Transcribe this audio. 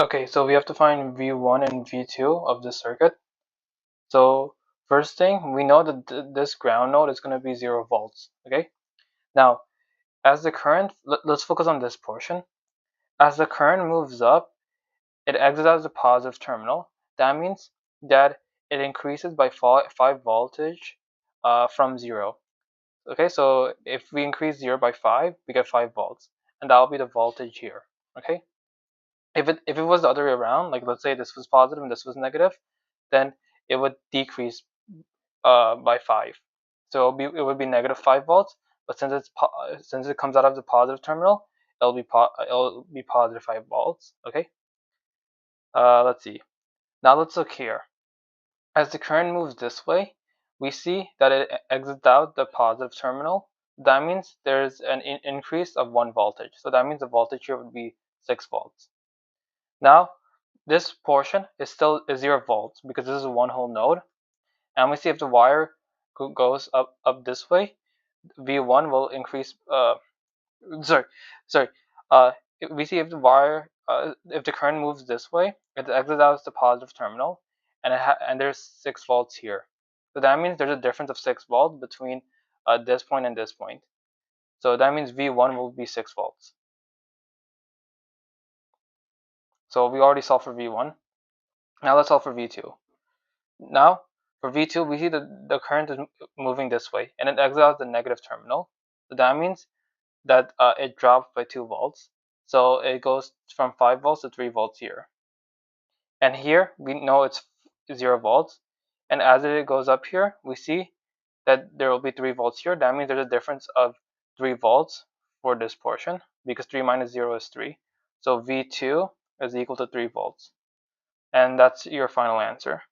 Okay, so we have to find V1 and V2 of the circuit. So first thing, we know that this ground node is going to be 0 volts. Okay, now as the current, let's focus on this portion. As the current moves up, it exits out the positive terminal. That means that it increases by 5 voltage from 0. Okay, so if we increase 0 by 5, we get 5 volts, and that will be the voltage here. Okay, if it was the other way around, like let's say this was positive and this was negative, then it would decrease by 5. So it would be negative 5 volts, but since it comes out of the positive terminal, it'll be positive 5 volts. Okay. Let's see. Now let's look here. As the current moves this way, we see that it exits out the positive terminal. That means there's an increase of 1 voltage. So that means the voltage here would be 6 volts. Now, this portion is still 0 volts because this is a one hole node. And we see if the wire goes up this way, V1 will increase. Sorry, sorry. We see if the wire, if the current moves this way, it exits out the positive terminal, and there's 6 volts here. So that means there's a difference of 6 volts between this point and this point. So that means V1 will be 6 volts. So we already solved for V1. Now let's solve for V2. Now, for V2, we see that the current is moving this way, and it exits out the negative terminal. So that means that it drops by 2 volts. So it goes from 5 volts to 3 volts here. And here, we know it's 0 volts. And as it goes up here, we see that there will be 3 volts here. That means there's a difference of 3 volts for this portion, because 3 minus 0 is 3. So V2 is equal to 3 volts. And that's your final answer.